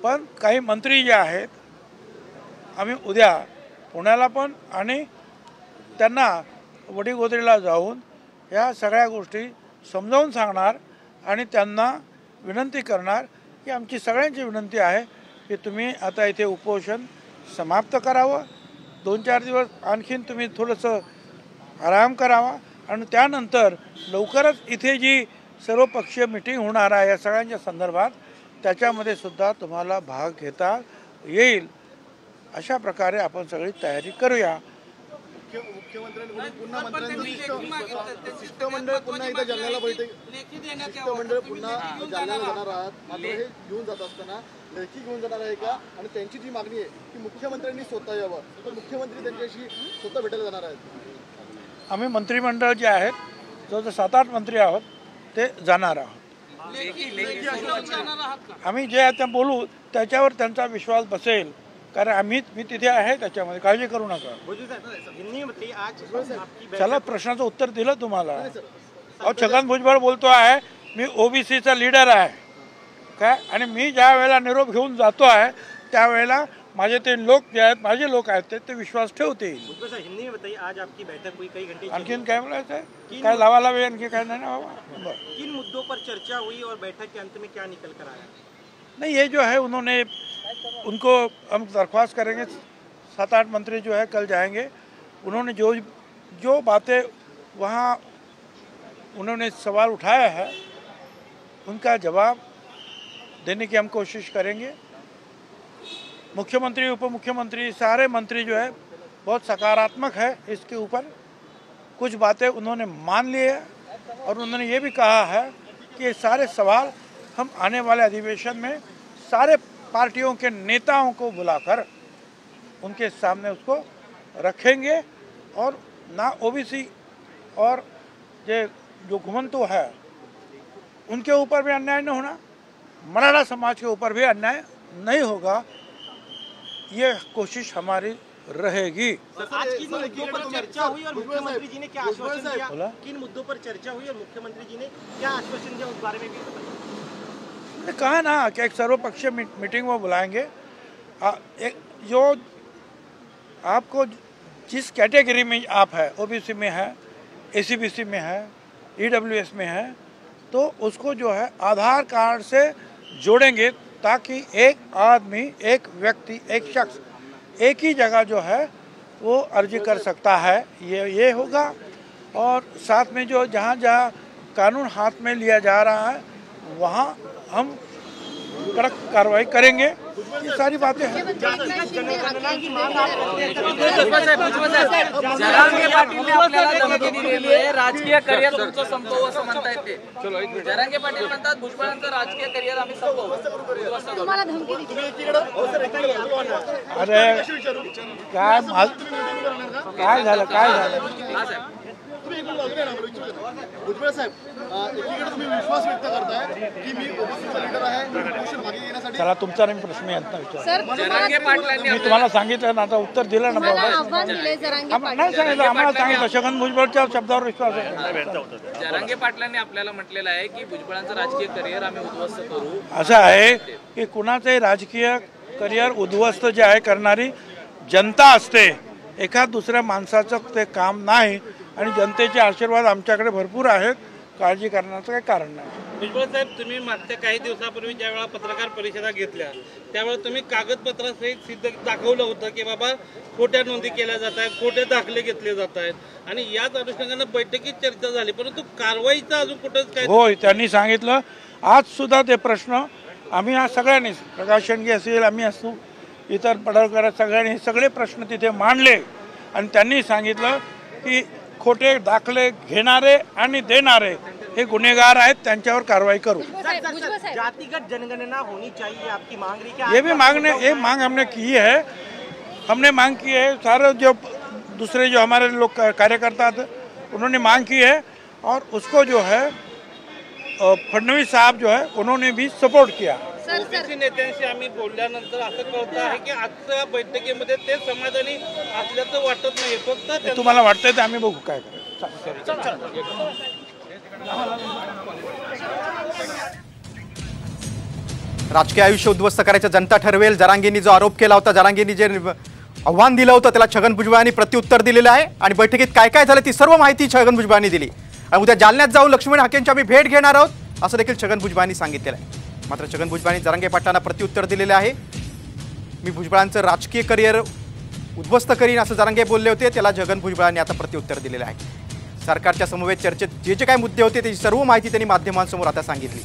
पण काही मंत्री जे आहेत आम्ही उद्या पुण्याला पण आणि त्यांना वडीगोद्रीला जाऊन या सगळ्या गोष्टी समजावून सांगणार आणि त्यांना विनंती करणार की आमची सगळ्यांची विनंती आहे की तुम्ही आता इथे उपोषण समाप्त करावं, 2-4 दिवस आणखीन तुम्ही थोडंसं आराम करावा आणि त्यानंतर लवकरच इथे जी सर्वपक्षीय मीटिंग होणार आहे या सगळ्यांच्या संदर्भात त्याच्यामध्ये सुद्धा तुम्हाला भाग घेता येईल. अशा प्रकारे आपण सगळी तयारी करूया. मुख्यमंत्र्यांकडून पुन्हा मंत्र्यांनी शिष्टमंडळ पुन्हा एकदा जालन्याला शिष्टमंडळ पुन्हा जालन्याला जाणार आहात. मात्र हे घेऊन जात असताना लेखी घेऊन जाणार आहे का? आणि त्यांची जी मागणी आहे की मुख्यमंत्र्यांनी स्वतः यावं, तर मुख्यमंत्री त्यांच्याशी स्वतः भेटायला जाणार आहेत. आम्ही मंत्रिमंडळ जे आहेत जवळजवळ 7-8 मंत्री आहोत ते जाणार आहोत. आम्ही जे आहे ते बोलू त्याच्यावर त्यांचा विश्वास बसेल कारण मी तिथे आहे त्याच्यामध्ये काळजी करू नका. चला प्रश्नाचं उत्तर दिलं तुम्हाला. अहो छगन भुजबळ बोलतो आहे मी ओबीसीचा लीडर आहे काय आणि मी ज्या वेळेला निरोप घेऊन जातो आहे त्यावेळेला माझे ते लोक जे आहेत माझे लोक आहेत ते विश्वास ठेवतील. आणखीन काय बोलायचं आहे? काय लावालावे आणखी काय नाही ना बाबा. किन मुद्दों पर चर्चा हुई और बैठक के अंत में क्या निकल कर आया? नहीं ये जो है उन्होंने उनको हम दरख्वास्त करेंगे. 7-8 मंत्री जो है कल जाएंगे. उन्होंने जो बातें वहाँ उन्होंने सवाल उठाया है उनका जवाब देने की हम कोशिश करेंगे. मुख्यमंत्री उपमुख्यमंत्री सारे मंत्री जो है बहुत सकारात्मक है इसके ऊपर. कुछ बातें उन्होंने मान ली है और उन्होंने ये भी कहा है कि ये सारे सवाल हम आने वाले अधिवेशन में सारे पार्टियों के नेताओं को बुलाकर उनके सामने उसको रखेंगे और ना ओबीसी और जो घुमंतु है उनके ऊपर भी अन्याय नहीं होना, मराठा समाज के ऊपर भी अन्याय नहीं होगा. ये कोशिश हमारी रहेगी. आज किन मुद्दों पर चर्चा हुई और मुख्यमंत्री जी ने क्या आश्वासन दिया? किन मुद्दों पर चर्चा हुई और मुख्यमंत्री जी ने क्या आश्वासन दिया उस बारे में भी मैंने कहा ना कि एक सर्वपक्षीय मीटिंग वो बुलाएंगे. एक जो आपको जिस कैटेगरी में आप है ओबीसी में है, एसीबीसी में है, ईडब्ल्यूएस में है तो उसको जो है आधार कार्ड से जोड़ेंगे ताकि एक आदमी एक व्यक्ति एक शख्स एक ही जगह जो है वो अर्जी कर सकता है. ये होगा. और साथ में जो जहाँ जहाँ कानून हाथ में लिया जा रहा है वहाँ हम कड़क कार्रवाई करेंगे. ये सारी बातें हैं. राजकीय करिअर तुमचं संपवू असं म्हणता येते. जरांगे पाटील म्हणतात भुजबळांचं राजकीय करिअर आम्ही संपवू. अरे काय झालं भुजबळ साहेब एकीकडे तुम्ही विश्वास व्यक्त करताय की मी ओबीसीचा लीडर आहे उपोषण मागे घेण्यासाठी. चला तुमचा नाही प्रश्न यांना विचार. जरांगे पाटलांनी मी तुम्हाला सांगितलं ना आता उत्तर दिलं ना बाबा. नाही सांगितलं आम्हाला सांगितलं छगन भुजबळच्या शब्दावर विश्वास आहे. जरांगे पाटलांनी आपल्याला म्हटलेलं आहे की भुजबळांचं राजकीय करिअर आम्ही उद्ध्वस्त करू. असं आहे की कुणाचंही राजकीय करिअर उद्ध्वस्त जे आहे करणारी जनता असते. एखाद दुसऱ्या माणसाचं ते काम नाही आणि जनतेचे आशीर्वाद आमच्याकडे भरपूर आहेत. काळजी करण्याचं काही कारण नाही. भुजबळ साहेब तुम्ही मागच्या काही दिवसापूर्वी ज्यावेळेला पत्रकार परिषदा घेतल्या त्यावेळेला तुम्ही कागदपत्रासहित सिद्ध दाखवलं होतं की बाबा खोट्या नोंदी केल्या जात आहेत, खोटे दाखले घेतले जात आहेत आणि याच अनुषंगानं बैठकीत चर्चा झाली परंतु कारवाईचं अजून कुठंच काय. होय त्यांनी सांगितलं. आज सुद्धा ते प्रश्न आम्ही आज सगळ्यांनी प्रकाश शेंडगे असेल आम्ही असू इतर पडळकर सगळ्यांनी सगळे प्रश्न तिथे मांडले आणि त्यांनी सांगितलं की खोटे दाखले घेणारे आणि देणारे हे गुन्हेगार आहेत त्यांच्यावर कारवाई करू. जातिगत जनगणना होनी चाहिए आपकी मांग रही क्या? ये मांग हमने की है. हमने मांग की है. सारे जो दूसरे जो हमारे लोग कार्यकर्ता थे उन्होंने मांग की है और उसको जो है फडणवीस साहब जो है उन्होंने भी सपोर्ट किया. ओबीसी नेत्यांशी आम्ही बोलल्यानंतर असं कळतं आहे की आजच्या बैठकीमध्ये ते समाधानी असल्याचं वाटत नाही. फक्त तुम्हाला वाटतंय तर आम्ही बघू काय करायचं. राजकीय आयुष्य उद्ध्वस्त करायचं जनता ठरवेल. जरांगेंनी जो आरोप केला होता, जरांगेंनी जे आव्हान दिलं होतं त्याला छगन भुजबळांनी प्रत्युत्तर दिलेलं आहे आणि बैठकीत काय काय झालं ती सर्व माहिती छगन भुजबळांनी दिली. आणि उद्या जालन्यात जाऊन लक्ष्मण हाकेंची आम्ही भेट घेणार आहोत असं देखील छगन भुजबळांनी सांगितलेलं आहे. मात्र छगन भुजबळांनी जरांगे पाटलांना प्रत्युत्तर दिलेलं आहे. मी भुजबळांचं राजकीय करिअर उद्ध्वस्त करीन असं जरांगे बोलले होते, त्याला छगन भुजबळांनी आता प्रत्युत्तर दिलेलं आहे. सरकारच्या समवेत चर्चेत जे जे काही मुद्दे होते त्याची सर्व माहिती त्यांनी माध्यमांसमोर आता सांगितली.